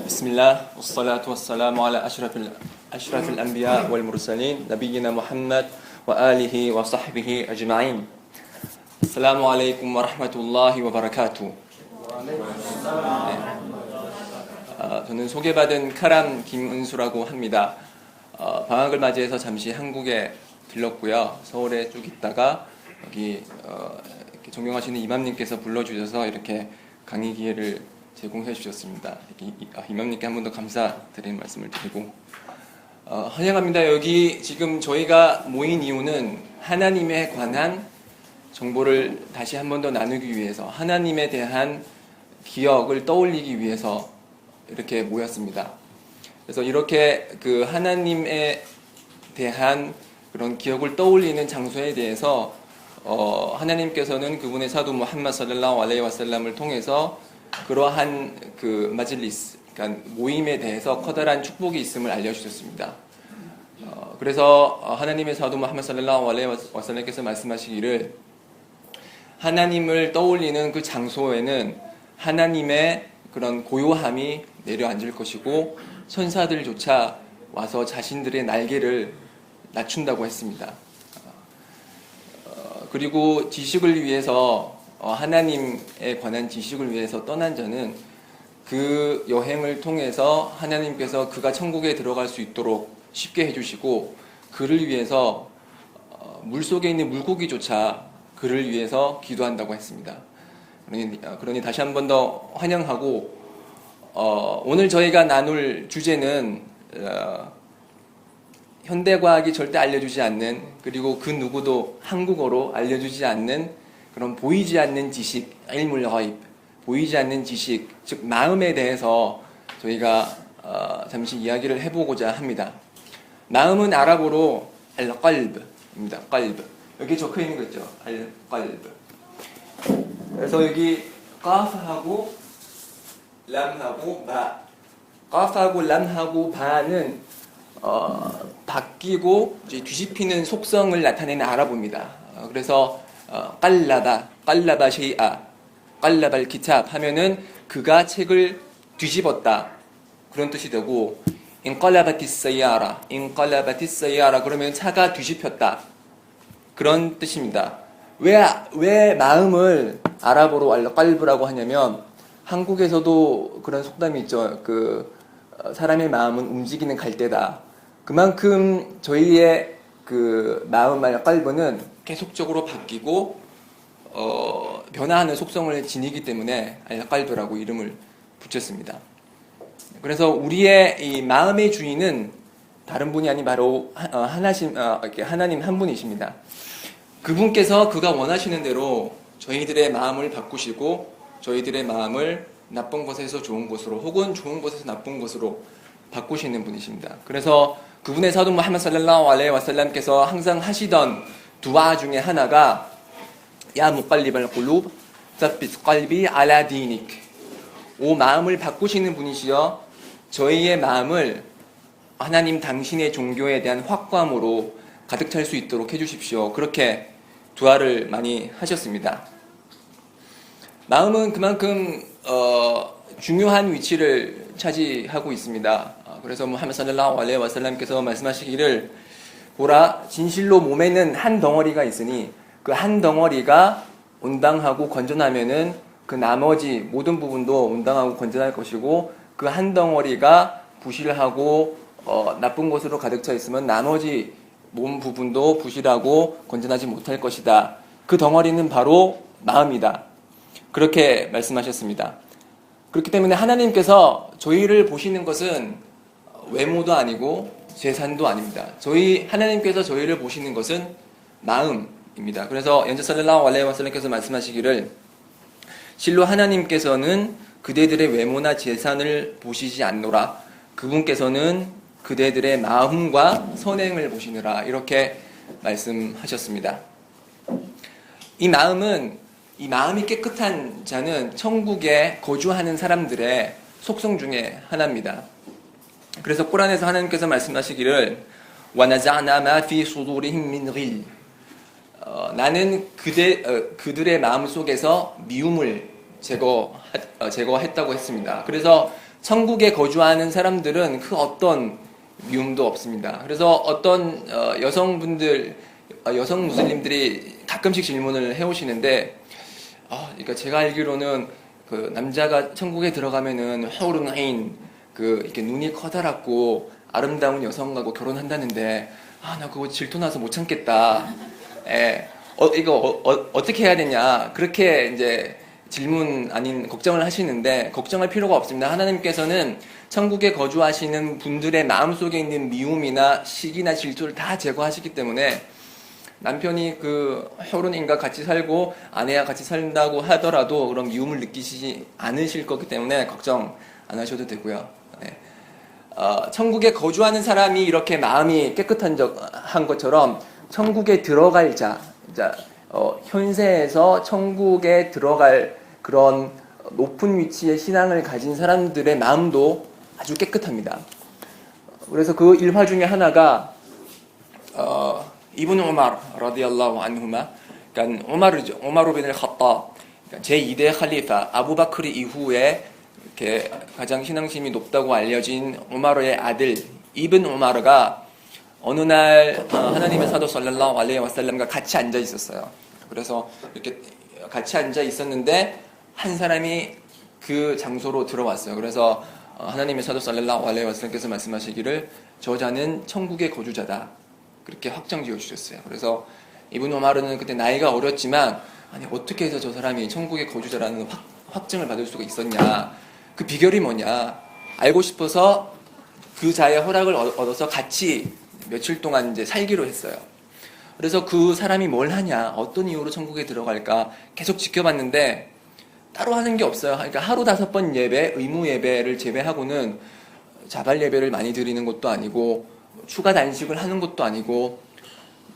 بسم الله والصلاة والسلام على أشرف الأنبياء والمرسلين نبينا محمد وآله وصحبه أجمعين. السلام عليكم ورحمة الله وبركاته. 저는 소개받은 카람 김은수라고 합니다. 방학을 맞이해서 잠시 한국에 들렀고요. 서울에 쭉 있다가 여기 이렇게 존경하시는 이맘님께서 불러주셔서 이렇게 강의 기회를 제공해 주셨습니다. 이맘님께 한 번 더 감사드리는 말씀을 드리고 환영합니다. 여기 지금 저희가 모인 이유는 하나님에 관한 정보를 다시 한 번 더 나누기 위해서, 하나님에 대한 기억을 떠올리기 위해서 이렇게 모였습니다. 그래서 이렇게 그 하나님에 대한 그런 기억을 떠올리는 장소에 대해서 하나님께서는 그분의 사도 무함마드 살랄라후 알레이히 와살람을 통해서 그러한 그 마질리스, 그러니까 모임에 대해서 커다란 축복이 있음을 알려주셨습니다. 그래서 하나님의 사도 무함마드 살랄라후 알레이히 와살람께서 말씀하시기를 하나님을 떠올리는 그 장소에는 하나님의 그런 고요함이 내려앉을 것이고 천사들조차 와서 자신들의 날개를 낮춘다고 했습니다. 그리고 지식을 위해서 하나님에 관한 지식을 위해서 떠난 자는 그 여행을 통해서 하나님께서 그가 천국에 들어갈 수 있도록 쉽게 해주시고 그를 위해서 물속에 있는 물고기조차 그를 위해서 기도한다고 했습니다. 그러니 다시 한 번 더 환영하고 오늘 저희가 나눌 주제는 현대과학이 절대 알려주지 않는, 그리고 그 누구도 한국어로 알려주지 않는 그런 보이지 않는 지식, 일물 가입, 보이지 않는 지식, 즉 마음에 대해서 저희가 잠시 이야기를 해보고자 합니다. 마음은 아랍어로 al-qalb입니다. qalb. 여기 적혀 있는 거 있죠? al-qalb. 그래서 여기 qaf하고 람하고 바, qaf하고 람하고 바는 바뀌고 뒤집히는 속성을 나타내는 아랍어입니다. 그래서 깔라바 쉐이아, 깔라발 기탑 하면은 그가 책을 뒤집었다, 그런 뜻이 되고, 인깔라바티스 사이아라 그러면 차가 뒤집혔다, 그런 뜻입니다. 왜 마음을 아랍어로 알qal브라고 하냐면 한국에서도 그런 속담이 있죠. 사람의 마음은 움직이는 갈대다. 그만큼 저희의 그 마음 알qal브는 계속적으로 바뀌고 변화하는 속성을 지니기 때문에 알qal브라고 이름을 붙였습니다. 그래서 우리의 이 마음의 주인은 다른 분이 아닌 바로 하나님 한 분이십니다. 그분께서 그가 원하시는 대로 저희들의 마음을 바꾸시고 저희들의 마음을 나쁜 것에서 좋은 것으로 혹은 좋은 것에서 나쁜 것으로 바꾸시는 분이십니다. 그래서 그분의 사도 무함마드 살랄라후 알레이히 와살람께서 항상 하시던 두아 중에 하나가 야 무깔리발 꿀룹 사빗 qalbi 알라 디닉, 오 마음을 바꾸시는 분이시여 저희의 마음을 하나님 당신의 종교에 대한 확고함으로 가득 찰 수 있도록 해주십시오. 그렇게 두아를 많이 하셨습니다. 마음은 그만큼 중요한 위치를 차지하고 있습니다. 그래서 무함마드 살랄라후 알레이히 와살람께서 말씀하시기를 보라, 진실로 몸에는 한 덩어리가 있으니 그 한 덩어리가 온당하고 건전하면은 그 나머지 모든 부분도 온당하고 건전할 것이고, 그 한 덩어리가 부실하고 나쁜 것으로 가득 차 있으면 나머지 몸 부분도 부실하고 건전하지 못할 것이다. 그 덩어리는 바로 마음이다. 그렇게 말씀하셨습니다. 그렇기 때문에 하나님께서 저희를 보시는 것은 외모도 아니고 재산도 아닙니다. 하나님께서 저희를 보시는 것은 마음입니다. 그래서 연자 살랄라후 알레이히 와살람께서 말씀하시기를 실로 하나님께서는 그대들의 외모나 재산을 보시지 않노라. 그분께서는 그대들의 마음과 선행을 보시느라, 이렇게 말씀하셨습니다. 이 마음이 깨끗한 자는 천국에 거주하는 사람들의 속성 중에 하나입니다. 그래서 꾸란에서 하나님께서 말씀하시기를 وَنَزَعْنَا مَا فِي صُدُورِهِمْ مِنْ غِلٍّ, 나는 그들의 마음 속에서 미움을 제거했다고 했습니다. 그래서 천국에 거주하는 사람들은 그 어떤 미움도 없습니다. 그래서 어떤 여성 무슬림들이 가끔씩 질문을 해오시는데, 그러니까 제가 알기로는 그 남자가 천국에 들어가면은 허우른 아인 이렇게 눈이 커다랗고 아름다운 여성하고 결혼한다는데, 나 그거 질투나서 못 참겠다. 이거 어떻게 해야 되냐. 그렇게 이제 질문 아닌 걱정을 하시는데, 걱정할 필요가 없습니다. 하나님께서는 천국에 거주하시는 분들의 마음속에 있는 미움이나 시기나 질투를 다 제거하시기 때문에 남편이 그 혈혼인과 같이 살고 아내와 같이 산다고 하더라도 그런 미움을 느끼시지 않으실 거기 때문에 걱정 안 하셔도 되고요. 천국에 거주하는 사람이 이렇게 마음이 깨끗한 것처럼 천국에 들어갈 현세에서 천국에 들어갈 그런 높은 위치의 신앙을 가진 사람들의 마음도 아주 깨끗합니다. 그래서 그 일화 중에 하나가 이브누 우마르 라디알라후 안후마, 그러니까 우마르 bin al-Khattab, 제2대 칼리파 아부바크르 이후에 이렇게 가장 신앙심이 높다고 알려진 우마르의 아들 이븐 우마르가 어느 날 하나님의 사도 살랄라후 알레이히 와살람과 같이 앉아 있었어요. 그래서 이렇게 같이 앉아 있었는데 한 사람이 그 장소로 들어왔어요. 그래서 하나님의 사도 살랄라후 알레이히 와살람께서 말씀하시기를 저자는 천국의 거주자다. 그렇게 확정 지어 주셨어요. 그래서 이분 우마르는 그때 나이가 어렸지만 아니 어떻게 해서 저 사람이 천국의 거주자라는 확증을 받을 수가 있었냐. 그 비결이 뭐냐. 알고 싶어서 그 자의 허락을 얻어서 같이 며칠 동안 이제 살기로 했어요. 그래서 그 사람이 뭘 하냐, 어떤 이유로 천국에 들어갈까 계속 지켜봤는데 따로 하는 게 없어요. 그러니까 하루 5번 예배, 의무 예배를 제외하고는 자발 예배를 많이 드리는 것도 아니고 추가 단식을 하는 것도 아니고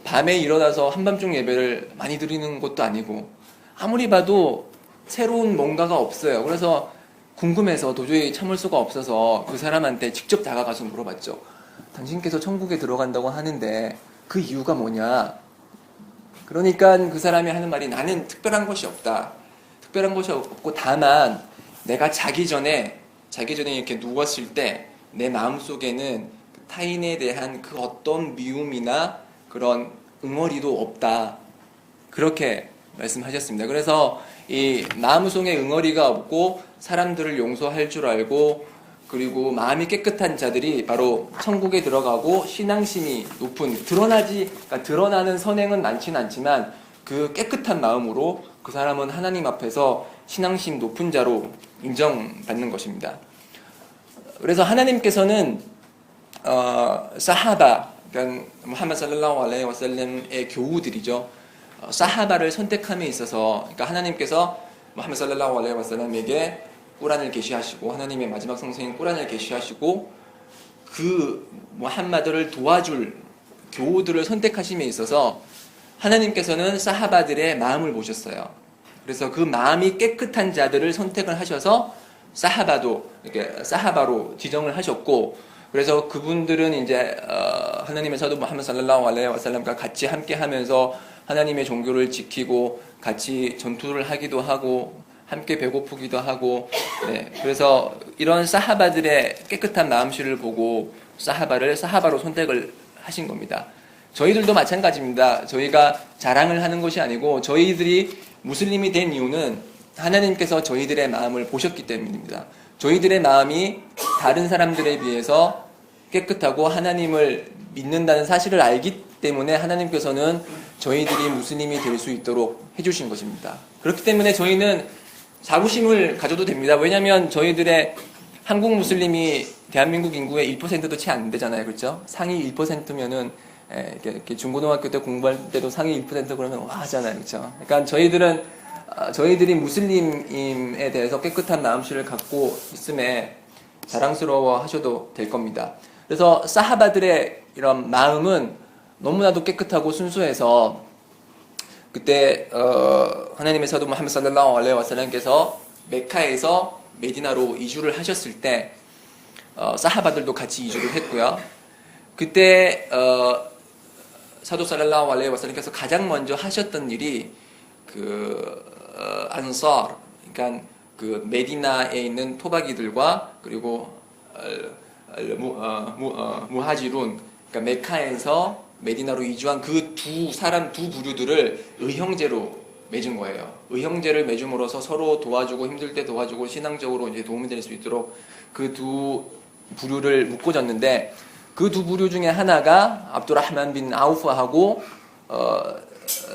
밤에 일어나서 한밤중 예배를 많이 드리는 것도 아니고 아무리 봐도 새로운 뭔가가 없어요. 그래서 궁금해서 도저히 참을 수가 없어서 그 사람한테 직접 다가가서 물어봤죠. 당신께서 천국에 들어간다고 하는데 그 이유가 뭐냐? 그러니까 그 사람이 하는 말이 나는 특별한 것이 없다. 특별한 것이 없고 다만 내가 자기 전에 이렇게 누웠을 때 내 마음속에는 타인에 대한 그 어떤 미움이나 그런 응어리도 없다. 그렇게 말씀하셨습니다. 그래서 이 마음속에 응어리가 없고 사람들을 용서할 줄 알고 그리고 마음이 깨끗한 자들이 바로 천국에 들어가고 신앙심이 높은 드러나는 선행은 많지는 않지만 그 깨끗한 마음으로 그 사람은 하나님 앞에서 신앙심 높은 자로 인정받는 것입니다. 그래서 하나님께서는 사하바, 그러니까 무함마드 살랄라후 알레이히 와살람의 교우들이죠. 사하바를 선택함에 있어서, 그러니까 하나님께서 무함마드 살랄라후 알레이히 와살람에게 꾸란을 계시하시고 하나님의 마지막 성서인 꾸란을 계시하시고 그 무함마드를 도와줄 교우들을 선택하심에 있어서 하나님께서는 사하바들의 마음을 보셨어요. 그래서 그 마음이 깨끗한 자들을 선택을 하셔서 사하바로 지정을 하셨고, 그래서 그분들은 이제 하나님의 사도 무함마드 살랄라후 알레이히 와살람과 같이 함께하면서 하나님의 종교를 지키고 같이 전투를 하기도 하고 함께 배고프기도 하고, 그래서 이런 사하바들의 깨끗한 마음씨를 보고 사하바로 선택을 하신 겁니다. 저희들도 마찬가지입니다. 저희가 자랑을 하는 것이 아니고 저희들이 무슬림이 된 이유는 하나님께서 저희들의 마음을 보셨기 때문입니다. 저희들의 마음이 다른 사람들에 비해서 깨끗하고 하나님을 믿는다는 사실을 알기 때문에 하나님께서는 저희들이 무슬림이 될 수 있도록 해주신 것입니다. 그렇기 때문에 저희는 자부심을 가져도 됩니다. 왜냐하면 저희들의 한국 무슬림이 대한민국 인구의 1%도 채 안 되잖아요. 그렇죠? 상위 1%면은 이렇게 중고등학교 때 공부할 때도 상위 1% 그러면 와 하잖아요. 그렇죠? 그러니까 저희들이 무슬림에 대해서 깨끗한 마음씨를 갖고 있음에 자랑스러워 하셔도 될 겁니다. 그래서 사하바들의 이런 마음은 너무나도 깨끗하고 순수해서 그때 하나님의 사도 무함마드 살랄라후 알레이히 와살람께서 메카에서 메디나로 이주를 하셨을 때 사하바들도 같이 이주를 했고요. 그때 사도 살랄라후 알레이히 와살람께서 가장 먼저 하셨던 일이 그 안사르, 그러니까 그 메디나에 있는 토박이들과 그리고 무하지룬, 그러니까 메카에서 메디나로 이주한 그 두 부류들을 의형제로 맺은 거예요. 의형제를 맺음으로써 서로 도와주고 힘들 때 도와주고 신앙적으로 이제 도움이 될 수 있도록 그 두 부류를 묶어줬는데, 그 두 부류 중에 하나가 압두라흐만 빈 아우프하고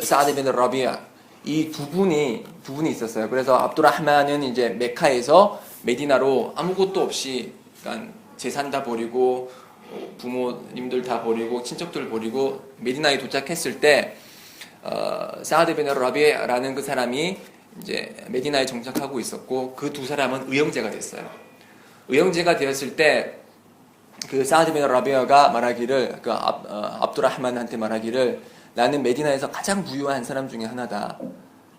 사드 빈 라비아, 이 두 분이 있었어요. 그래서 압두라흐만은 이제 메카에서 메디나로 아무것도 없이, 그러니까 재산 다 버리고 부모님들 다 버리고 친척들 버리고 메디나에 도착했을 때 사드 빈 라비아라는 그 사람이 이제 메디나에 정착하고 있었고, 그 두 사람은 의형제가 됐어요. 의형제가 되었을 때 그 사드 빈 라비아가 말하기를, 그 압두라흐만한테 말하기를, 나는 메디나에서 가장 부유한 사람 중에 하나다.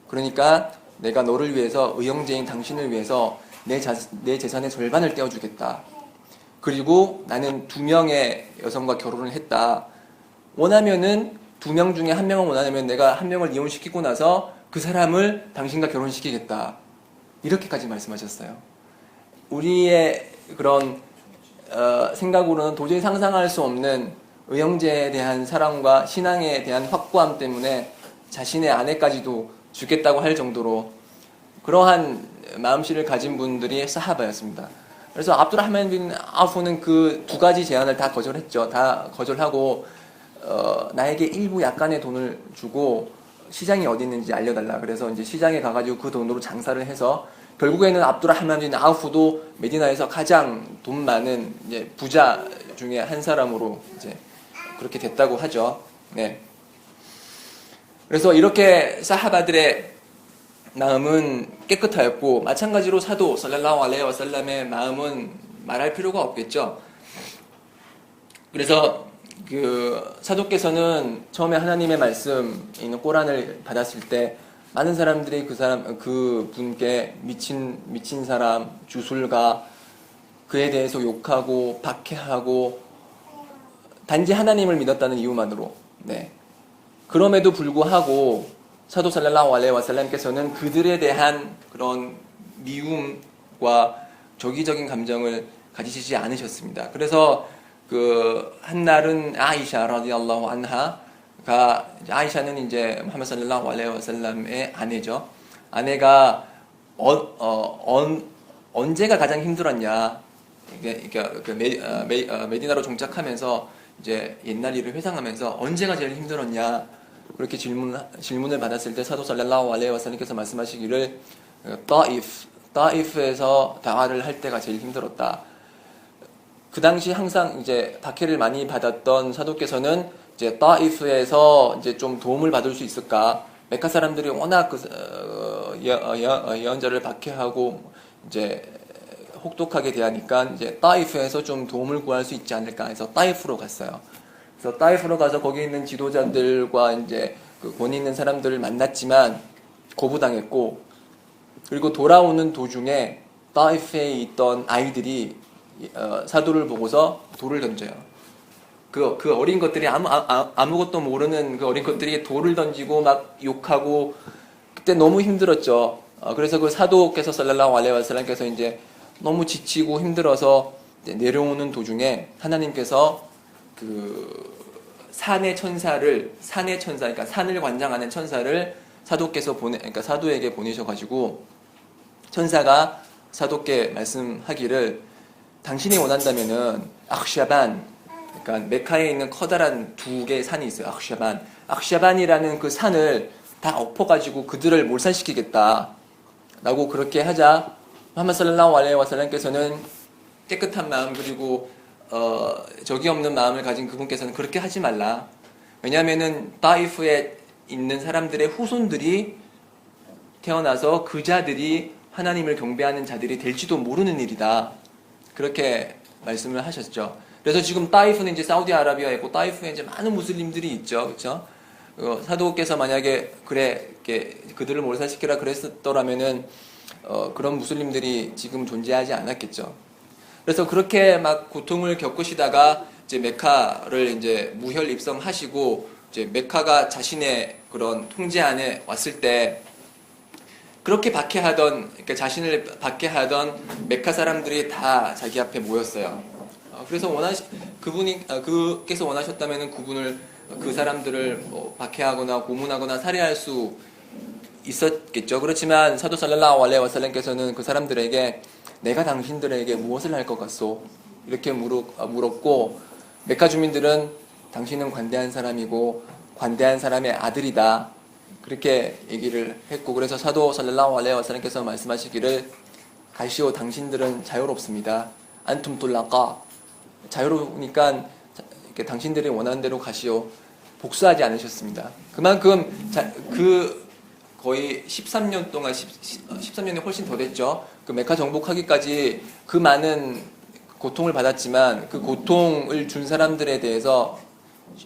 그러니까 내가 너를 위해서, 의형제인 당신을 위해서 내 재산의 절반을 떼어주겠다. 그리고 나는 2명의 여성과 결혼을 했다. 원하면은 2명 중에 1명을 원하면 내가 1명을 이혼시키고 나서 그 사람을 당신과 결혼시키겠다. 이렇게까지 말씀하셨어요. 우리의 그런 생각으로는 도저히 상상할 수 없는 의형제에 대한 사랑과 신앙에 대한 확고함 때문에 자신의 아내까지도 죽겠다고 할 정도로 그러한 마음씨를 가진 분들이 사하바였습니다. 그래서 압두라흐만 빈 아우프는 그 두 가지 제안을 다 거절했죠. 다 거절하고 나에게 일부 약간의 돈을 주고 시장이 어디 있는지 알려달라. 그래서 이제 시장에 가가지고 그 돈으로 장사를 해서 결국에는 압두라흐만 빈 아우프도 메디나에서 가장 돈 많은 이제 부자 중에 한 사람으로 이제 그렇게 됐다고 하죠. 네. 그래서 이렇게 사하바들의 마음은 깨끗하였고, 마찬가지로 사도 살랄라후 알레이히 와살람의 마음은 말할 필요가 없겠죠. 그래서 그 사도께서는 처음에 하나님의 말씀 있는 꼬란을 받았을 때 많은 사람들이 그 분께 미친 사람, 주술가, 그에 대해서 욕하고 박해하고 단지 하나님을 믿었다는 이유만으로, 네. 그럼에도 불구하고 사도 살랄라후 알레이히 와살람께서는 그들에 대한 그런 미움과 적이적인 감정을 가지시지 않으셨습니다. 그래서 그 한날은 아이샤 라디알라후 안하가, 아이샤는 이제 무함마드 살랄라후 알레이히 와살람의 아내죠. 아내가 언제가 가장 힘들었냐, 메디나로 정착하면서 이제 옛날 일을 회상하면서 언제가 제일 힘들었냐, 그렇게 질문을 받았을 때 사도 살랄라후 알레이히 와살람께서 말씀하시기를, 따이프에서 다화를 할 때가 제일 힘들었다. 그 당시 항상 이제 박해를 많이 받았던 사도께서는 이제 따이프에서 이제 좀 도움을 받을 수 있을까? 메카 사람들이 워낙 예언자를 박해하고 이제 혹독하게 대하니까 이제 따이프에서 좀 도움을 구할 수 있지 않을까 해서 따이프로 갔어요. 그래서 따이프로 가서 거기 있는 지도자들과 이제 그 권위 있는 사람들을 만났지만 거부당했고, 그리고 돌아오는 도중에 따이프에 있던 아이들이 사도를 보고서 돌을 던져요. 그 어린 것들이 아무것도 모르는 그 어린 것들이 돌을 던지고 막 욕하고, 그때 너무 힘들었죠. 그래서 그 사도께서 살랄라후 알레이히 와살람께서 이제 너무 지치고 힘들어서 이제 내려오는 도중에 하나님께서 그 산의 천사, 그러니까 산을 관장하는 천사를 그러니까 사도에게 보내셔가지고, 천사가 사도께 말씀하기를, 당신이 원한다면은 아크샤반, 그러니까 메카에 있는 커다란 2개의 산이 있어요. 아크샤반이라는 그 산을 다 엎어가지고 그들을 몰살시키겠다 라고 그렇게 하자, 무함마드 살랄라후 알레이히 와살람께서는 깨끗한 마음, 그리고 적이 없는 마음을 가진 그분께서는 그렇게 하지 말라. 왜냐하면은 따이프에 있는 사람들의 후손들이 태어나서 그 자들이 하나님을 경배하는 자들이 될지도 모르는 일이다. 그렇게 말씀을 하셨죠. 그래서 지금 따이프는 이제 사우디아라비아에 있고, 따이프에 이제 많은 무슬림들이 있죠. 그렇죠? 사도께서 만약에 그들을 몰살시키라 그랬더라면은 그런 무슬림들이 지금 존재하지 않았겠죠. 그래서 그렇게 막 고통을 겪으시다가 이제 메카를 이제 무혈 입성하시고, 이제 메카가 자신의 그런 통제 안에 왔을 때, 그렇게 박해하던, 그러니까 자신을 박해하던 메카 사람들이 다 자기 앞에 모였어요. 그래서 그께서 원하셨다면은 그 사람들을 뭐 박해하거나 고문하거나 살해할 수 있었겠죠. 그렇지만 사도 살랄라후 알레이히 와살람께서는 그 사람들에게 내가 당신들에게 무엇을 할 것 같소? 이렇게 물었고, 메카 주민들은 당신은 관대한 사람이고 관대한 사람의 아들이다. 그렇게 얘기를 했고, 그래서 사도 살랄라후 알레이히 와살람께서 말씀하시기를 가시오, 당신들은 자유롭습니다. 안툼 툴라까, 자유로우니까 당신들이 원하는 대로 가시오. 복수하지 않으셨습니다. 그만큼 거의 13년 동안 13년이 훨씬 더 됐죠. 그 메카 정복하기까지 그 많은 고통을 받았지만 그 고통을 준 사람들에 대해서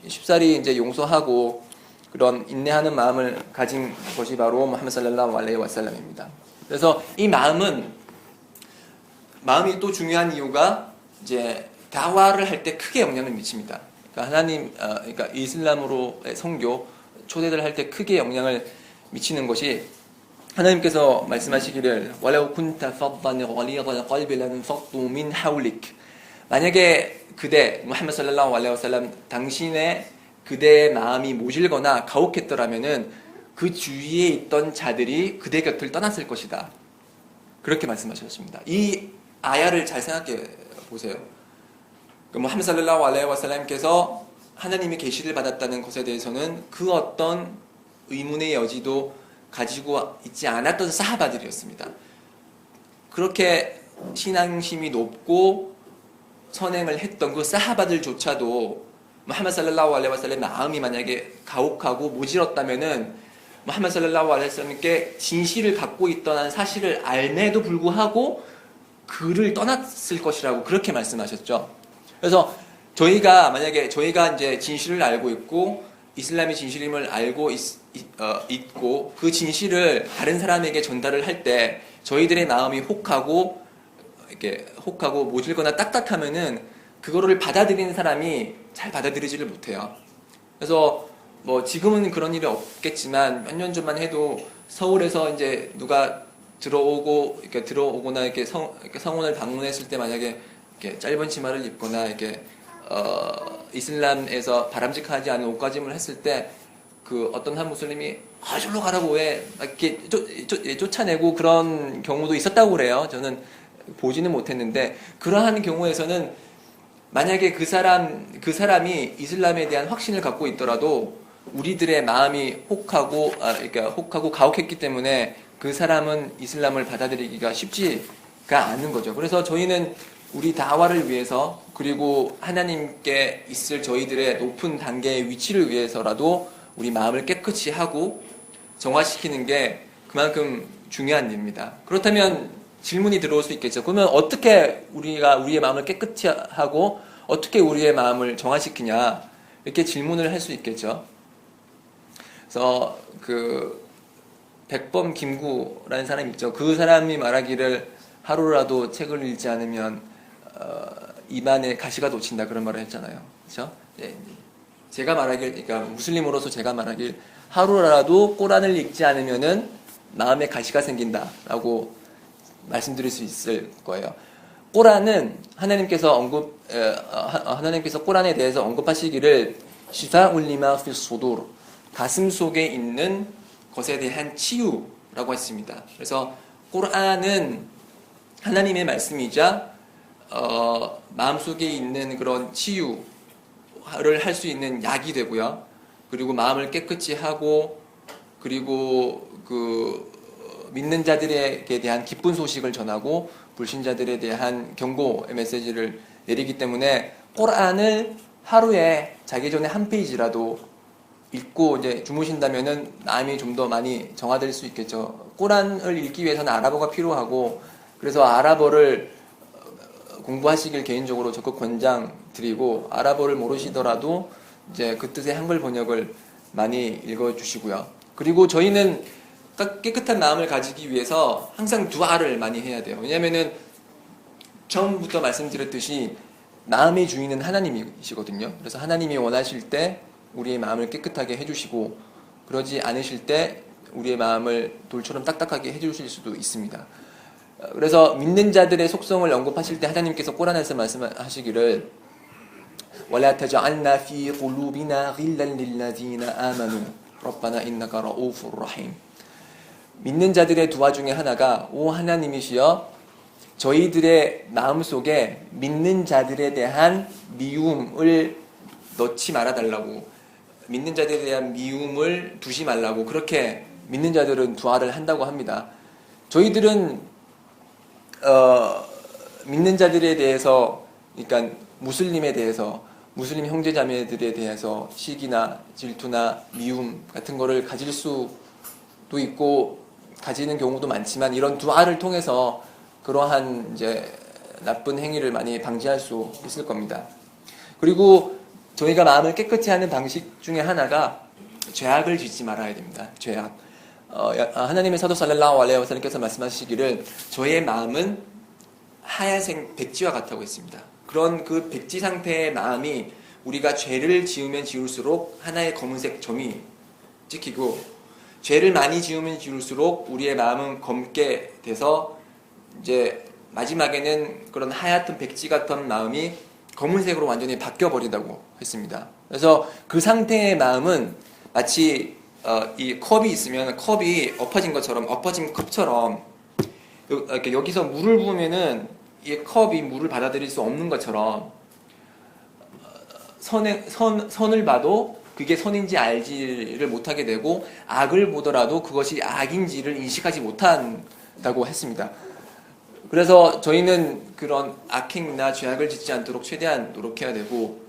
쉽사리 이제 용서하고 그런 인내하는 마음을 가진 것이 바로 무함마드 살랄라후 알레이히 와살람입니다. 그래서 이 마음이 또 중요한 이유가 이제 다와를 할 때 크게 영향을 미칩니다. 그러니까 그러니까 이슬람으로의 선교 초대를 할 때 크게 영향을 미치는 것이, 하나님께서 말씀하시기를 와라우 쿤타 파단 갈리달 qalbi lanfaddu min hawlik, 만약에 그대 무함마드 살랄라후 알레이히 와살람 당신의 그대의 마음이 모질거나 가혹했더라면은 그 주위에 있던 자들이 그대 곁을 떠났을 것이다. 그렇게 말씀하셨습니다. 이 아야를 잘 생각해 보세요. 무함마드 살랄라후 알레이히 와살람께서 하나님의 계시를 받았다는 것에 대해서는 그 어떤 의문의 여지도 가지고 있지 않았던 사하바들이었습니다. 그렇게 신앙심이 높고 선행을 했던 그 사하바들조차도 무함마드 살랄라후 알레이히 와살람의 마음이 만약에 가혹하고 모질었다면은 무함마드 살랄라후 알레이히 와살람께 진실을 갖고 있던 사실을 알매도 불구하고 그를 떠났을 것이라고 그렇게 말씀하셨죠. 그래서 저희가 이제 진실을 알고 있고 이슬람이 진실임을 알고 있고 그 진실을 다른 사람에게 전달을 할 때 저희들의 마음이 혹하고 모질거나 딱딱하면은 그거를 받아들이는 사람이 잘 받아들이지를 못해요. 그래서 뭐 지금은 그런 일이 없겠지만 몇 년 전만 해도 서울에서 이제 누가 들어오거나 이렇게 성원을 방문했을 때 만약에 이렇게 짧은 치마를 입거나 이렇게 이슬람에서 바람직하지 않은 옷가짐을 했을 때 그 어떤 한 무슬림이 저리로 가라고 왜 이렇게 쫓아내고 그런 경우도 있었다고 그래요. 저는 보지는 못했는데, 그러한 경우에서는 만약에 그 사람이 이슬람에 대한 확신을 갖고 있더라도 우리들의 마음이 혹하고 가혹했기 때문에 그 사람은 이슬람을 받아들이기가 쉽지가 않은 거죠. 그래서 저희는 우리 다와를 위해서, 그리고 하나님께 있을 저희들의 높은 단계의 위치를 위해서라도 우리 마음을 깨끗이 하고 정화시키는 게 그만큼 중요한 일입니다. 그렇다면 질문이 들어올 수 있겠죠. 그러면 어떻게 우리가 우리의 마음을 깨끗이 하고 어떻게 우리의 마음을 정화시키냐, 이렇게 질문을 할 수 있겠죠. 그래서 백범 김구라는 사람이 있죠. 그 사람이 말하기를 하루라도 책을 읽지 않으면 입안에 가시가 돋친다, 그런 말을 했잖아요. 그렇죠? 네. 그러니까 무슬림으로서 제가 말하길 하루라도 꼬란을 읽지 않으면은 마음에 가시가 생긴다라고 말씀드릴 수 있을 거예요. 꼬란은 하나님께서 꼬란에 대해서 언급하시기를 시파울 리마 피 수두르, 가슴 속에 있는 것에 대한 치유라고 했습니다. 그래서 꼬란은 하나님의 말씀이자 마음속에 있는 그런 치유를 할 수 있는 약이 되고요. 그리고 마음을 깨끗이 하고, 그리고 믿는 자들에게 대한 기쁜 소식을 전하고 불신자들에 대한 경고의 메시지를 내리기 때문에 꼬란을 하루에 자기 전에 한 페이지라도 읽고 이제 주무신다면은 마음이 좀 더 많이 정화될 수 있겠죠. 꼬란을 읽기 위해서는 아랍어가 필요하고, 그래서 아랍어를 공부하시길 개인적으로 적극 권장드리고, 아랍어를 모르시더라도 이제 그 뜻의 한글 번역을 많이 읽어주시고요. 그리고 저희는 깨끗한 마음을 가지기 위해서 항상 두아를 많이 해야 돼요. 왜냐면은 처음부터 말씀드렸듯이 마음의 주인은 하나님이시거든요. 그래서 하나님이 원하실 때 우리의 마음을 깨끗하게 해주시고, 그러지 않으실 때 우리의 마음을 돌처럼 딱딱하게 해주실 수도 있습니다. 그래서 믿는 자들의 속성을 언급하실 때 하나님께서 꼬란에서 말씀하시기를 وَلَا تَجْعَلْنَا فِي قُلُوبِنَا غِلًّا لِلَّذِينَ آمَنُوا رَبَّنَا إِنَّكَ رَءُوفٌ رَحِيمٌ. 믿는 자들의 두아 중에 하나가 오 하나님이시여 저희들의 마음속에 믿는 자들에 대한 미움을 넣지 말아달라고, 믿는 자들에 대한 미움을 두지 말라고 그렇게 믿는 자들은 두아를 한다고 합니다. 저희들은 믿는 자들에 대해서, 그러니까 무슬림에 대해서, 무슬림 형제자매들에 대해서 시기나 질투나 미움 같은 거를 가질 수도 있고 가지는 경우도 많지만 이런 두아를 통해서 그러한 이제 나쁜 행위를 많이 방지할 수 있을 겁니다. 그리고 저희가 마음을 깨끗이 하는 방식 중에 하나가 죄악을 짓지 말아야 됩니다. 죄악. 하나님의 사도 살랄라후 알레이히 와살람께서 말씀하시기를 저의 마음은 하얀색 백지와 같다고 했습니다. 그런 그 백지 상태의 마음이 우리가 죄를 지으면 지을수록 하나의 검은색 점이 찍히고 죄를 많이 지으면 지을수록 우리의 마음은 검게 돼서 이제 마지막에는 그런 하얗던 백지 같은 마음이 검은색으로 완전히 바뀌어 버린다고 했습니다. 그래서 그 상태의 마음은 마치 이 컵이 있으면 컵이 엎어진 것처럼, 엎어진 컵처럼 이렇게 여기서 물을 부으면은 이 컵이 물을 받아들일 수 없는 것처럼 선을 봐도 그게 선인지 알지를 못하게 되고 악을 보더라도 그것이 악인지를 인식하지 못한다고 했습니다. 그래서 저희는 그런 악행이나 죄악을 짓지 않도록 최대한 노력해야 되고,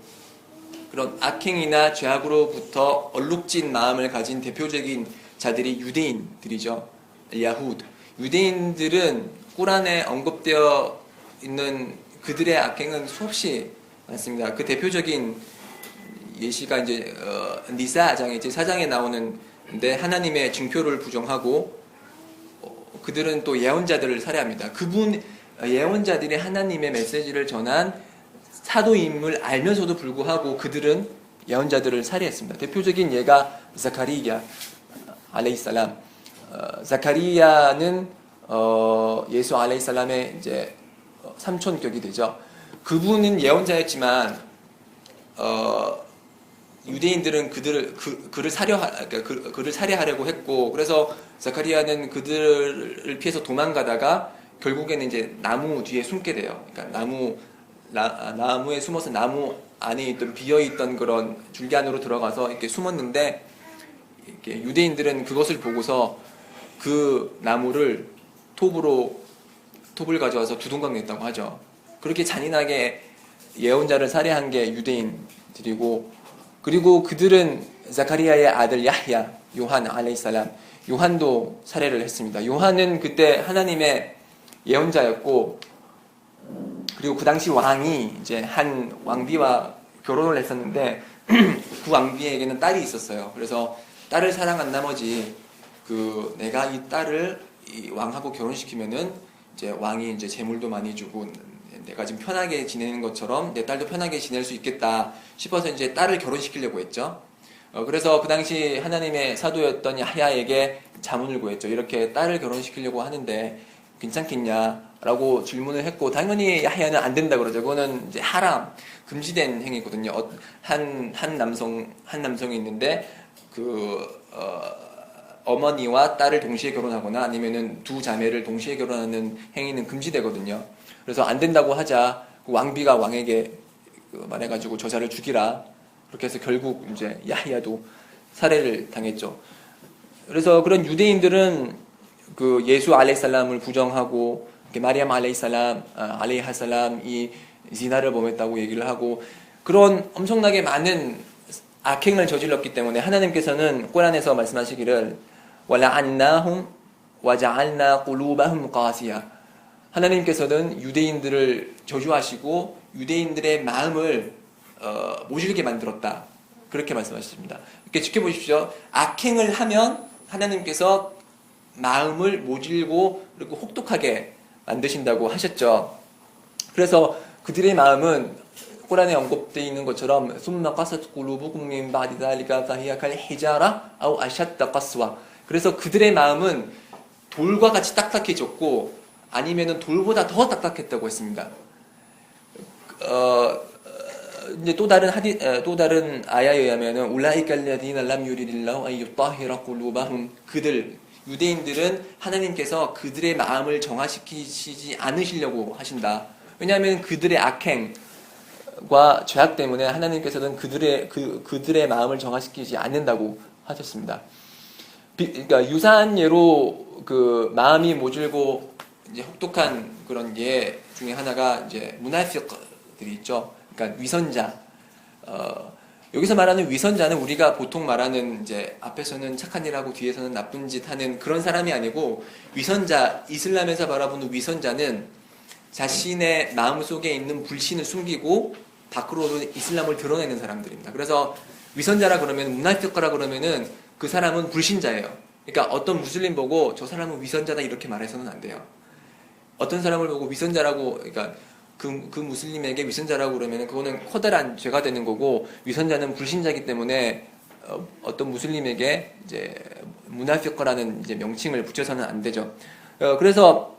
그런 악행이나 죄악으로부터 얼룩진 마음을 가진 대표적인 자들이 유대인들이죠. 야후드. 유대인들은 꾸란에 언급되어 있는 그들의 악행은 수없이 많습니다. 그 대표적인 예시가 이제 니사장에 이제 4장에 나오는데 하나님의 증표를 부정하고 그들은 또 예언자들을 살해합니다. 예언자들이 하나님의 메시지를 전한 사도임을 알면서도 불구하고 그들은 예언자들을 살해했습니다. 대표적인 예가 자카리야 알레이살람. 자카리야는 예수 알레이살람의 이제 삼촌격이 되죠. 그분은 예언자였지만 유대인들은 그를 살해하려고 했고, 그래서 자카리아는 그들을 피해서 도망가다가 결국에는 이제 나무 뒤에 숨게 돼요. 그러니까 나무에 숨어서 나무 안에 있던 비어있던 그런 줄기 안으로 들어가서 이렇게 숨었는데, 이렇게 유대인들은 그것을 보고서 그 나무를 톱을 가져와서 두둥강 냈다고 하죠. 그렇게 잔인하게 예언자를 살해한 게 유대인들이고, 그리고 그들은 자카리아의 아들 야h야, 요한 알레이살람, 요한도 살해를 했습니다. 요한은 그때 하나님의 예언자였고, 그리고 그 당시 왕이 이제 한 왕비와 결혼을 했었는데 그 왕비에게는 딸이 있었어요. 그래서 딸을 사랑한 나머지 내가 이 딸을 이 왕하고 결혼시키면은 이제 왕이 이제 재물도 많이 주고 내가 지금 편하게 지내는 것처럼 내 딸도 편하게 지낼 수 있겠다 싶어서 이제 딸을 결혼시키려고 했죠. 그래서 그 당시 하나님의 사도였던 야h야에게 자문을 구했죠. 이렇게 딸을 결혼시키려고 하는데 괜찮겠냐라고 질문을 했고, 당연히 야h야는 안 된다 그러죠. 그거는 이제 하람, 금지된 행위거든요. 한 남성이 있는데 어머니와 딸을 동시에 결혼하거나 아니면은 두 자매를 동시에 결혼하는 행위는 금지되거든요. 그래서 안 된다고 하자 왕비가 왕에게 말해가지고 저자를 죽이라. 그렇게 해서 결국 이제 야h야도 살해를 당했죠. 그래서 그런 유대인들은 그 예수 알레이살람을 부정하고 마리암 알레이하살람이 지나를 범했다고 얘기를 하고 그런 엄청나게 많은 악행을 저질렀기 때문에 하나님께서는 꾸란에서 말씀하시기를 وَلَعَنَّاهُمْ وَجَعَلْنَا قُلُوبَهُمْ قَاسِيَةً. 하나님께서는 유대인들을 저주하시고 유대인들의 마음을 모질게 만들었다. 그렇게 말씀하셨습니다. 이렇게 지켜보십시오. 악행을 하면 하나님께서 마음을 모질고 그리고 혹독하게 만드신다고 하셨죠. 그래서 그들의 마음은 꾸란에 언급되어 있는 것처럼 ثُمَّ قَسَتْ قُلُوبُكُم مِّن بَعْدِ ذَلِكَ فَهِيَ كَالْحِجَارَةِ أَوْ أَشَدَّ قَسْوَةً. 그래서 그들의 마음은 돌과 같이 딱딱해졌고 아니면은 돌보다 더 딱딱했다고 했습니다. 이제 또 다른 아야에 의하면은 울라이까 알라디나 람 유리딜라후 안 유따히라 꿀루바훔, 그들 유대인들은 하나님께서 그들의 마음을 정화시키지 않으시려고 하신다. 왜냐하면 그들의 악행과 죄악 때문에 하나님께서는 그들의 마음을 정화시키지 않는다고 하셨습니다. 그러니까 유사한 예로 그 마음이 모질고 이제 혹독한 그런 예 중에 하나가 이제 무나피크들이 있죠. 그러니까 위선자. 여기서 말하는 위선자는 우리가 보통 말하는 이제 앞에서는 착한 일 하고 뒤에서는 나쁜 짓 하는 그런 사람이 아니고, 위선자, 이슬람에서 바라보는 위선자는 자신의 마음 속에 있는 불신을 숨기고 밖으로 이슬람을 드러내는 사람들입니다. 그래서 위선자라 그러면, 무나피크라 그러면은 그 사람은 불신자예요. 그러니까 어떤 무슬림 보고 저 사람은 위선자다 이렇게 말해서는 안 돼요. 어떤 사람을 보고 위선자라고, 그러니까 그 무슬림에게 위선자라고 그러면 그거는 커다란 죄가 되는 거고, 위선자는 불신자이기 때문에 어떤 무슬림에게 이제 무나피크라는 이제 명칭을 붙여서는 안 되죠. 그래서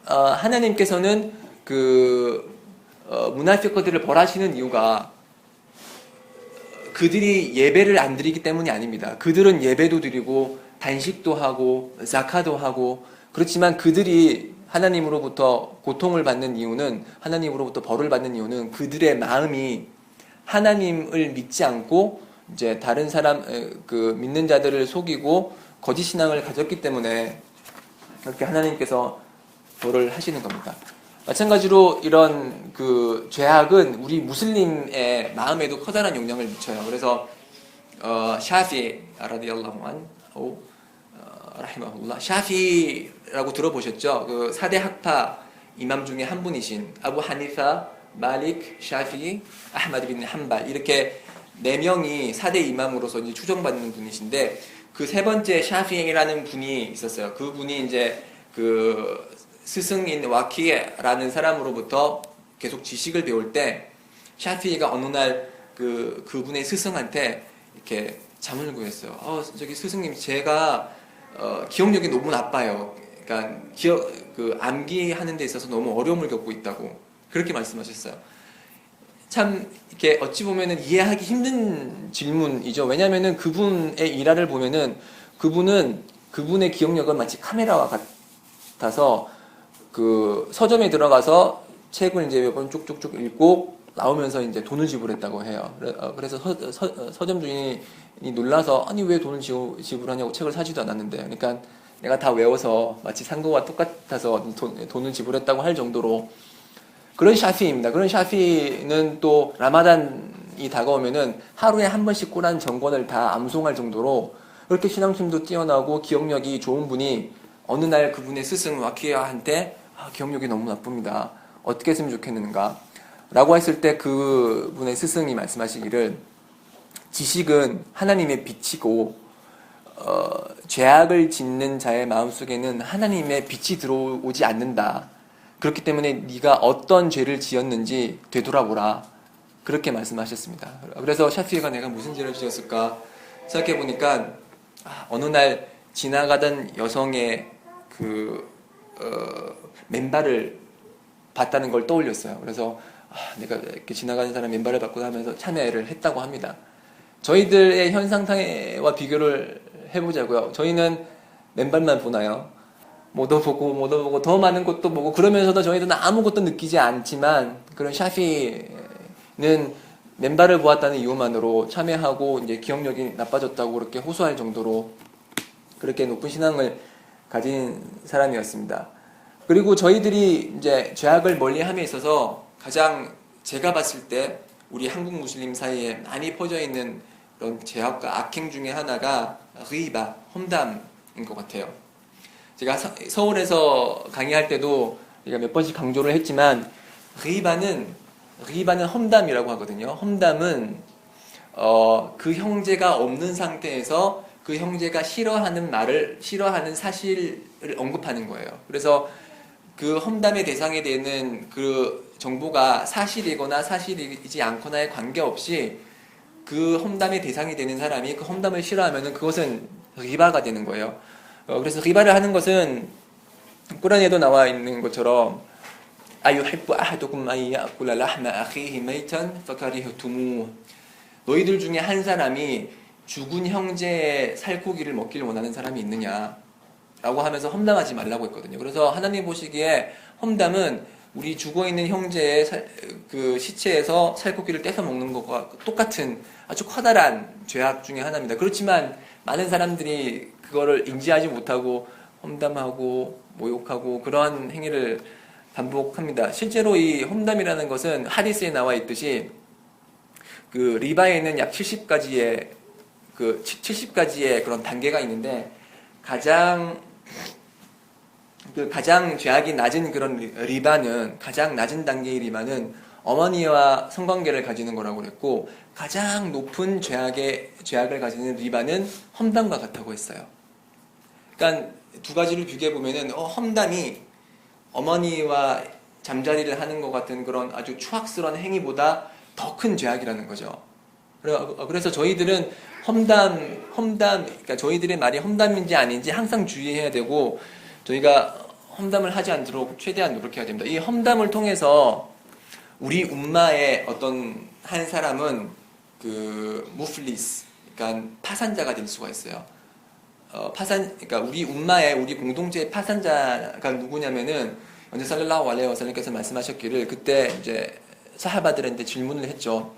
하나님께서는 그 무나피크들을 벌하시는 이유가 그들이 예배를 안 드리기 때문이 아닙니다. 그들은 예배도 드리고 단식도 하고 자카도 하고, 그렇지만 그들이 하나님으로부터 고통을 받는 이유는, 하나님으로부터 벌을 받는 이유는 그들의 마음이 하나님을 믿지 않고 이제 다른 사람, 그 믿는 자들을 속이고 거짓 신앙을 가졌기 때문에 그렇게 하나님께서 벌을 하시는 겁니다. 마찬가지로 이런 그 죄악은 우리 무슬림의 마음에도 커다란 영향을 미쳐요. 그래서 샤피 라디알라후 안후 라히마훌라, 샤피라고 들어보셨죠? 그 4대 학파 이맘 중에 한 분이신 아부 하니파, 말릭, 샤피, 아흐마드 빈 한발, 이렇게 4명이 4대 이맘으로서 이제 추정받는 분이신데, 그 세 번째 샤피라는 분이 있었어요. 그 분이 이제 그 스승인 와키라는 사람으로부터 계속 지식을 배울 때, 샤피가 어느 날 그분의 스승한테 이렇게 잠을 구했어요. 저기 스승님, 제가 기억력이 너무 나빠요. 그러니까 암기하는 데 있어서 너무 어려움을 겪고 있다고 그렇게 말씀하셨어요. 참 이렇게 어찌 보면은 이해하기 힘든 질문이죠. 왜냐하면은 그분의 일화를 보면은 그분의 기억력은 마치 카메라와 같아서 그 서점에 들어가서 책을 이제 몇 번 쭉쭉쭉 읽고 나오면서 이제 돈을 지불했다고 해요. 그래서 서점 주인이 놀라서, 아니 왜 돈을 지불하냐고, 책을 사지도 않았는데, 그러니까 내가 다 외워서 마치 산 거와 똑같아서 돈을 지불했다고 할 정도로 그런 샤피입니다. 그런 샤피는 또 라마단이 다가오면은 하루에 한 번씩 꾸란 정권을 다 암송할 정도로 그렇게 신앙심도 뛰어나고 기억력이 좋은 분이 어느 날 그분의 스승 와키아한테 기억력이 너무 나쁩니다. 어떻게 했으면 좋겠는가? 라고 했을 때 그분의 스승이 말씀하시기를, 지식은 하나님의 빛이고 죄악을 짓는 자의 마음속에는 하나님의 빛이 들어오지 않는다. 그렇기 때문에 네가 어떤 죄를 지었는지 되돌아보라. 그렇게 말씀하셨습니다. 그래서 샤피가 내가 무슨 죄를 지었을까 생각해보니까 어느 날 지나가던 여성의 맨발을 봤다는 걸 떠올렸어요. 그래서 내가 이렇게 지나가는 사람 맨발을 받고 하면서 참여를 했다고 합니다. 저희들의 현 상태와 비교를 해보자고요. 저희는 맨발만 보나요? 뭐도 보고 더 많은 것도 보고, 그러면서도 저희들은 아무것도 느끼지 않지만, 그런 샤피는 맨발을 보았다는 이유만으로 참여하고 이제 기억력이 나빠졌다고 그렇게 호소할 정도로 그렇게 높은 신앙을 가진 사람이었습니다. 그리고 저희들이 이제 죄악을 멀리함에 있어서 가장 제가 봤을 때 우리 한국 무슬림 사이에 많이 퍼져 있는 그런 죄악과 악행 중에 하나가 리바, 험담인 것 같아요. 제가 서울에서 강의할 때도 제가 몇 번씩 강조를 했지만, 리바는 험담이라고 하거든요. 험담은 그 형제가 없는 상태에서 그 형제가 싫어하는 사실을 언급하는 거예요. 그래서 그 험담의 대상이 되는 그 정보가 사실이거나 사실이지 않거나에 관계없이 그 험담의 대상이 되는 사람이 그 험담을 싫어하면은 그것은 리바가 되는 거예요. 그래서 리바를 하는 것은 꾸란에도 나와 있는 것처럼 아유히부 아하두kum 안 야쿠라 라hma 아히히 메이탄 파카리흐투무 너희들 중에 한 사람이 죽은 형제의 살코기를 먹기를 원하는 사람이 있느냐 라고 하면서 험담하지 말라고 했거든요. 그래서 하나님 보시기에 험담은 우리 죽어있는 형제의 그 시체에서 살코기를 떼서 먹는 것과 똑같은 아주 커다란 죄악 중에 하나입니다. 그렇지만 많은 사람들이 그거를 인지하지 못하고 험담하고 모욕하고 그러한 행위를 반복합니다. 실제로 이 험담이라는 것은 하디스에 나와 있듯이 그 리바에는 약 70가지의 그런 단계가 있는데 가장 죄악이 낮은 그런 리바는 가장 낮은 단계의 리바는 어머니와 성관계를 가지는 거라고 그랬고 가장 높은 죄악을 가지는 리바는 험담과 같다고 했어요. 그러니까 두 가지를 비교해 보면은 험담이 어머니와 잠자리를 하는 것 같은 그런 아주 추악스러운 행위보다 더 큰 죄악이라는 거죠. 그래서 저희들은 그러니까 저희들의 말이 험담인지 아닌지 항상 주의해야 되고 저희가 험담을 하지 않도록 최대한 노력해야 됩니다. 이 험담을 통해서 우리 umma의 어떤 한 사람은 그 무플리스, 그러니까 파산자가 될 수가 있어요. 그러니까 우리 umma의 우리 공동체의 파산자가 누구냐면은 언제 살랄라후 알레이히 와살람께서 말씀하셨기를 그때 이제 사하바들한테 질문을 했죠.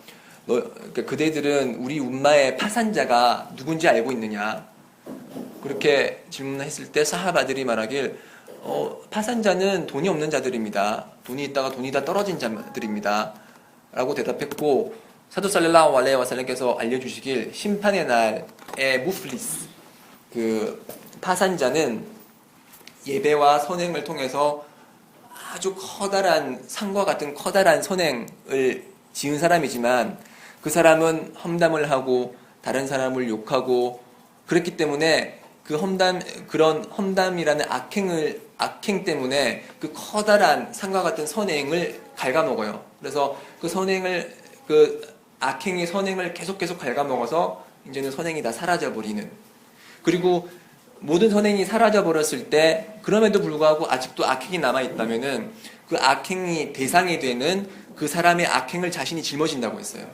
그러니까 그대들은 우리 umma의 파산자가 누군지 알고 있느냐? 그렇게 질문했을 때 사하바들이 말하길 파산자는 돈이 없는 자들입니다. 돈이 있다가 돈이 다 떨어진 자들입니다. 라고 대답했고 사도 살랄라후 알레이히 와살람께서 알려주시길 심판의 날에 무플리스 그 파산자는 예배와 선행을 통해서 아주 커다란 산과 같은 커다란 선행을 지은 사람이지만 그 사람은 험담을 하고 다른 사람을 욕하고 그랬기 때문에 그런 험담이라는 악행 때문에 그 커다란 산과 같은 선행을 갉아먹어요. 그래서 그 악행의 선행을 계속 갉아먹어서 이제는 선행이 다 사라져버리는. 그리고 모든 선행이 사라져버렸을 때 그럼에도 불구하고 아직도 악행이 남아있다면은 그 악행이 대상이 되는 그 사람의 악행을 자신이 짊어진다고 했어요.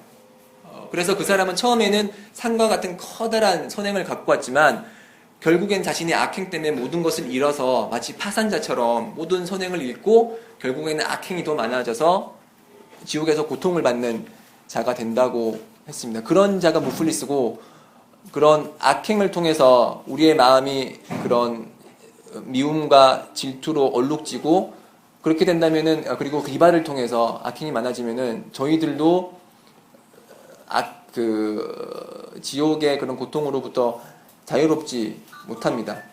그래서 그 사람은 처음에는 산과 같은 커다란 선행을 갖고 왔지만 결국엔 자신의 악행 때문에 모든 것을 잃어서 마치 파산자처럼 모든 선행을 잃고 결국에는 악행이 더 많아져서 지옥에서 고통을 받는 자가 된다고 했습니다. 그런 자가 무플리스고 그런 악행을 통해서 우리의 마음이 그런 미움과 질투로 얼룩지고 그렇게 된다면은 그리고 리바를 통해서 악행이 많아지면은 저희들도 지옥의 그런 고통으로부터 자유롭지 못합니다.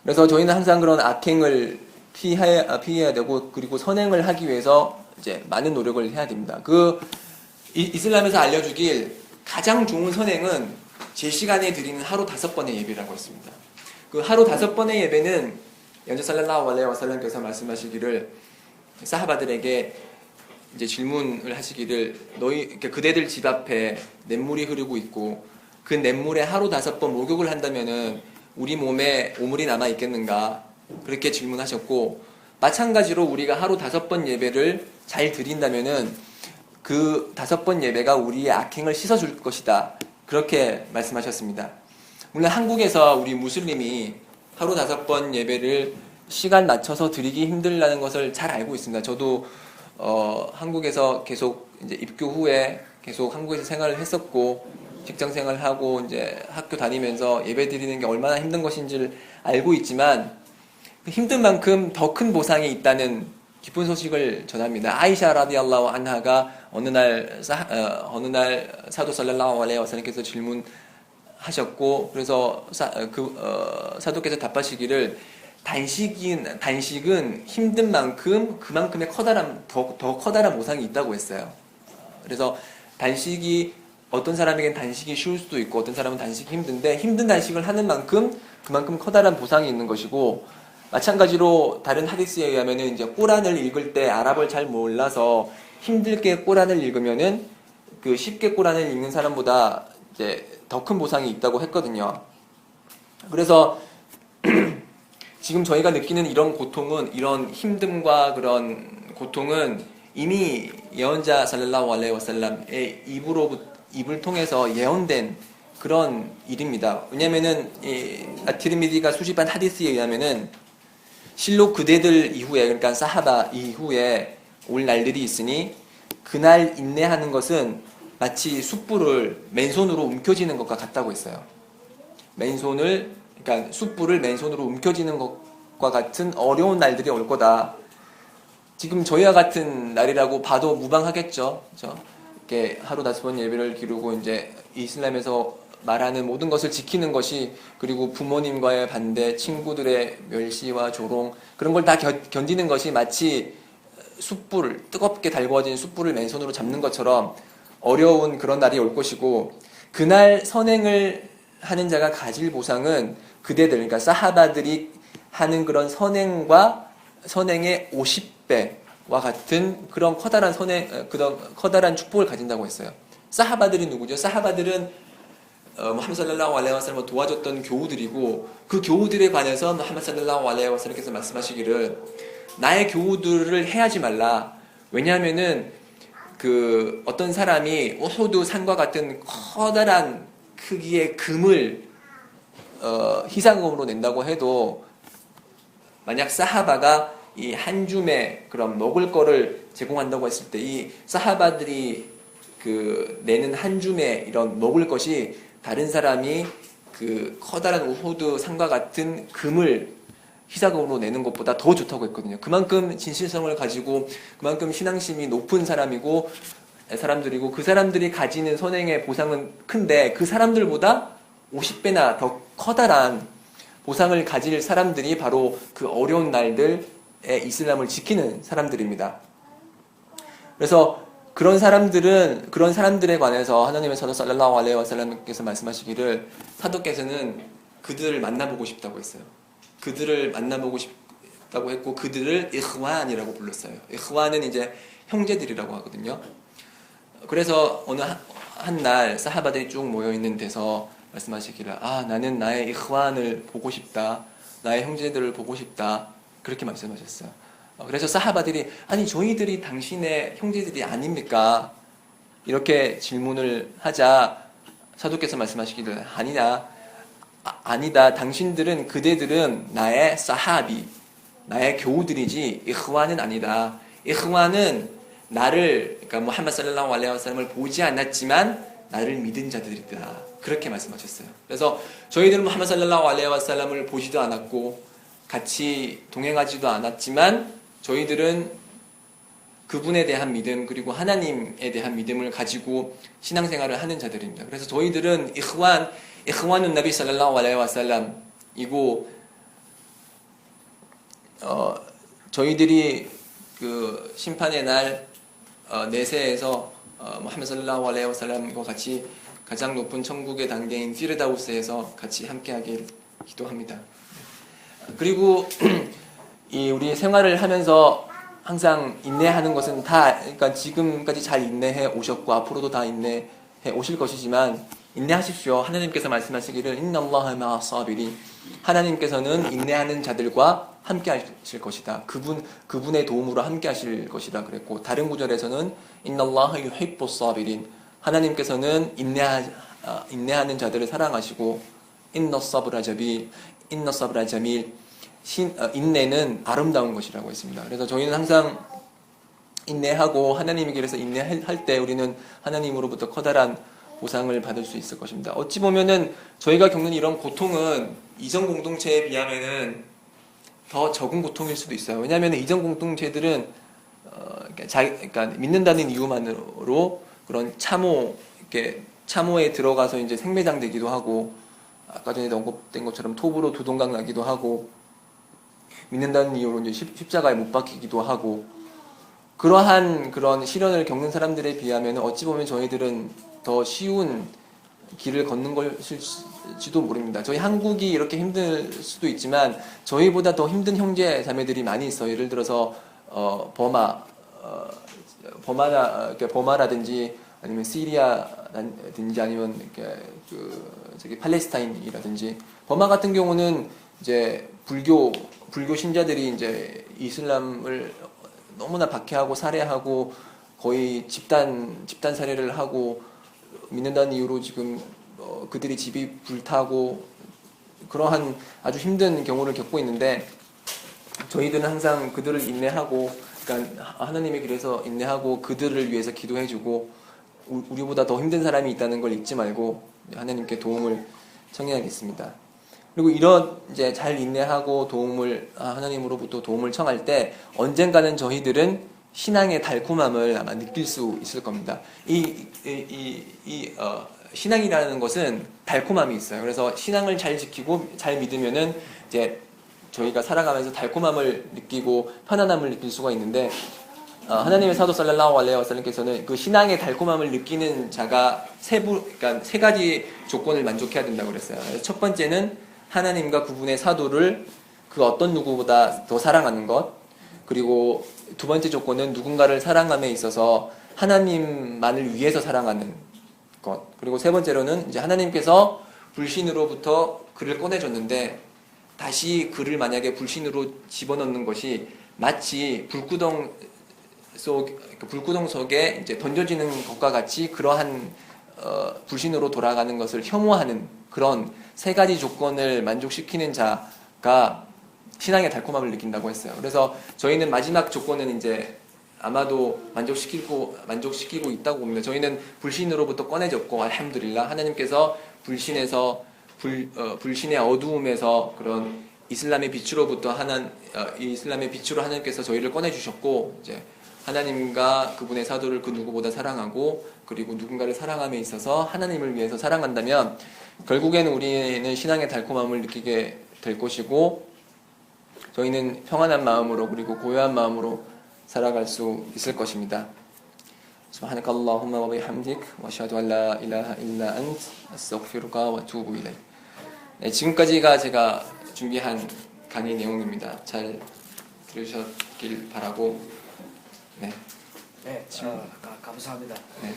그래서 저희는 항상 그런 악행을 피해야 되고 그리고 선행을 하기 위해서 이제 많은 노력을 해야 됩니다. 이슬람에서 알려주길 가장 좋은 선행은 제 시간에 드리는 하루 5번의 예배라고 했습니다. 그 하루 5번의 예배는 연주 살랄라후 알레이히 와살람께서 말씀하시기를 사하바들에게 이제 질문을 하시기를 그러니까 그대들 집 앞에 냇물이 흐르고 있고 그 냇물에 하루 5번 목욕을 한다면은 우리 몸에 오물이 남아 있겠는가 그렇게 질문하셨고 마찬가지로 우리가 하루 5번 예배를 잘 드린다면은 그 5번 예배가 우리의 악행을 씻어줄 것이다. 그렇게 말씀하셨습니다. 물론 한국에서 우리 무슬림이 하루 5번 예배를 시간 맞춰서 드리기 힘들다는 것을 잘 알고 있습니다. 저도 한국에서 계속 이제 입교 후에 계속 한국에서 생활을 했었고 직장 생활을 하고 이제 학교 다니면서 예배 드리는 게 얼마나 힘든 것인지를 알고 있지만 그 힘든 만큼 더 큰 보상이 있다는 기쁜 소식을 전합니다. 아이샤 라디알라후 안하가 어느 날 사도 살랄라후 알레이히 와살람께서 질문하셨고 그래서 사도께서 답하시기를 단식은 힘든 만큼 그만큼의 더 커다란 보상이 있다고 했어요. 그래서 단식이 어떤 사람에겐 단식이 쉬울 수도 있고 어떤 사람은 단식이 힘든데 힘든 단식을 하는 만큼 그만큼 커다란 보상이 있는 것이고 마찬가지로 다른 하디스에 의하면은 이제 꾸란을 읽을 때 아랍을 잘 몰라서 힘들게 꾸란을 읽으면은 그 쉽게 꾸란을 읽는 사람보다 이제 더 큰 보상이 있다고 했거든요. 그래서 지금 저희가 느끼는 이런 고통은, 이런 힘듦과 그런 고통은 이미 예언자 살랄라후 알레이히 와살람의 입을 통해서 예언된 그런 일입니다. 왜냐면은 아티르미디가 수집한 하디스에 의하면은 실로 그대들 이후에, 그러니까 사하바 이후에 올 날들이 있으니 그날 인내하는 것은 마치 숯불을 맨손으로 움켜쥐는 것과 같다고 했어요. 그러니까 숯불을 맨손으로 움켜쥐는 것과 같은 어려운 날들이 올 거다. 지금 저희와 같은 날이라고 봐도 무방하겠죠. 그렇죠? 이렇게 하루 5번 예배를 기르고 이제 이슬람에서 말하는 모든 것을 지키는 것이, 그리고 부모님과의 반대, 친구들의 멸시와 조롱, 그런 걸 다 견디는 것이 마치 뜨겁게 달궈진 숯불을 맨손으로 잡는 것처럼 어려운 그런 날이 올 것이고, 그날 선행을 하는 자가 가질 보상은 그대들, 그러니까 사하바들이 하는 그런 선행의 50배와 같은 그런 커다란 축복을 가진다고 했어요. 사하바들이 누구죠? 사하바들은 무함마드 살랄라후 알레이히 와살람을 도와줬던 교우들이고, 그 교우들에 관해서 무함마드 살랄라후 알레이히 와살람께서 말씀하시기를 나의 교우들을 해하지 말라. 왜냐하면은 어떤 사람이 우후드 산과 같은 커다란 크기의 금을 희생금으로 낸다고 해도, 만약 사하바가 이 한 줌의 그런 먹을 거를 제공한다고 했을 때, 이 사하바들이 내는 한 줌의 이런 먹을 것이 다른 사람이 커다란 우후드 산과 같은 금을 희사금으로 내는 것보다 더 좋다고 했거든요. 그만큼 진실성을 가지고, 그만큼 신앙심이 높은 사람들이고, 그 사람들이 가지는 선행의 보상은 큰데, 그 사람들보다 50배나 더 커다란 보상을 가질 사람들이 바로 그 어려운 날들에 이슬람을 지키는 사람들입니다. 그래서 그런 사람들에 관해서 하나님의 사도 살랄라후 알레이히 와살람께서 말씀하시기를, 사도께서는 그들을 만나보고 싶다고 했어요. 그들을 만나보고 싶다고 했고, 그들을 이흐완이라고 불렀어요. 이흐완은 이제 형제들이라고 하거든요. 그래서 어느 한 날 사하바들이 쭉 모여 있는 데서 말씀하시기를, 나는 나의 이흐완을 보고 싶다, 나의 형제들을 보고 싶다, 그렇게 말씀하셨어요. 그래서 사하바들이, 아니 저희들이 당신의 형제들이 아닙니까? 이렇게 질문을 하자 사도께서 말씀하시기를, 아니다. 그대들은 나의 사하비, 나의 교우들이지 이흐완은 아니다. 이흐완은 그러니까 무함마드 살랄라후 알레이히 와살람을 보지 않았지만 나를 믿은 자들이다. 그렇게 말씀하셨어요. 그래서 저희들은 무함마드 살랄라후 알레이히 와살람을 보지도 않았고 같이 동행하지도 않았지만, 저희들은 그분에 대한 믿음, 그리고 하나님에 대한 믿음을 가지고 신앙생활을 하는 자들입니다. 그래서 저희들은 이흐완은 나비 살랄라후 알레이히 와살람이고, 저희들이 심판의 날 내세에서 무함마드 살랄라후 알레이히 와살람과 같이 가장 높은 천국의 단계인 피르다우스에서 같이 함께하길 기도합니다. 그리고 우리 생활을 하면서 항상 인내하는 것은 그러니까 지금까지 잘 인내해 오셨고 앞으로도 다 인내해 오실 것이지만, 인내하십시오. 하나님께서 말씀하시기를 인나llaha 마'as-사비린, 하나님께서는 인내하는 자들과 함께 하실 것이다. 그분의 도움으로 함께 하실 것이다 그랬고, 다른 구절에서는 인나llaha 유히bbus-사비린, 하나님께서는 인내하는 자들을 사랑하시고, 인나서브라 자밀, 인내는 아름다운 것이라고 했습니다. 그래서 저희는 항상 인내하고 하나님의 길에서 인내할 때 우리는 하나님으로부터 커다란 보상을 받을 수 있을 것입니다. 어찌 보면은 저희가 겪는 이런 고통은 이전 공동체에 비하면은 더 적은 고통일 수도 있어요. 왜냐하면 이전 공동체들은 그러니까 믿는다는 이유만으로 그런 참호에 들어가서 이제 생매장 되기도 하고, 아까 전에 언급된 것처럼 톱으로 두동강 나기도 하고, 믿는다는 이유로 이제 십자가에 못 박히기도 하고, 그러한 그런 시련을 겪는 사람들에 비하면 어찌 보면 저희들은 더 쉬운 길을 걷는 것일지도 모릅니다. 저희 한국이 이렇게 힘들 수도 있지만 저희보다 더 힘든 형제 자매들이 많이 있어요. 예를 들어서 버마라든지 아니면 시리아든지 아니면 이렇게 저기 팔레스타인이라든지 버마 같은 경우는 이제 불교 신자들이 이제 이슬람을 너무나 박해하고 살해하고 거의 집단 살해를 하고 믿는다는 이유로 지금 그들이 집이 불타고 그러한 아주 힘든 경우를 겪고 있는데 저희들은 항상 그들을 인내하고 그러니까 하나님의 길에서 인내하고 그들을 위해서 기도해주고 우리보다 더 힘든 사람이 있다는 걸 잊지 말고 하나님께 도움을 청해야겠습니다. 그리고 이런 이제 잘 인내하고 하나님으로부터 도움을 청할 때 언젠가는 저희들은 신앙의 달콤함을 아마 느낄 수 있을 겁니다. 신앙이라는 것은 달콤함이 있어요. 그래서 신앙을 잘 지키고 잘 믿으면은 이제 저희가 살아가면서 달콤함을 느끼고 편안함을 느낄 수가 있는데 하나님의 사도 살랄라후 알레이히 와살람께서는 그 신앙의 달콤함을 느끼는 자가 그러니까 세 가지 조건을 만족해야 된다고 그랬어요. 첫 번째는 하나님과 그분의 사도를 그 어떤 누구보다 더 사랑하는 것. 그리고 두 번째 조건은 누군가를 사랑함에 있어서 하나님만을 위해서 사랑하는 것. 그리고 세 번째로는 이제 하나님께서 불신으로부터 그를 꺼내줬는데 다시 그를 만약에 불신으로 집어넣는 것이 마치 불구덩 속에 이제 던져지는 것과 같이 그러한 불신으로 돌아가는 것을 혐오하는 그런 세 가지 조건을 만족시키는 자가 신앙의 달콤함을 느낀다고 했어요. 그래서 저희는 마지막 조건은 이제 아마도 만족시키고 있다고 봅니다. 저희는 불신으로부터 꺼내졌고 알함두릴라 하나님께서 불신의 어두움에서 그런 이슬람의 빛으로부터 이슬람의 빛으로 하나님께서 저희를 꺼내주셨고 이제 하나님과 그분의 사도를 그 누구보다 사랑하고 그리고 누군가를 사랑함에 있어서 하나님을 위해서 사랑한다면 결국에는 우리는 신앙의 달콤함을 느끼게 될 것이고 저희는 평안한 마음으로 그리고 고요한 마음으로 살아갈 수 있을 것입니다. سبحانك اللهم وبحمدك واشهد ان لا اله الا انت استغفرك واتوب اليك. 네, 지금까지가 제가 준비한 강의 내용입니다. 잘 들으셨길 바라고. 네. 네, 감사합니다. 네.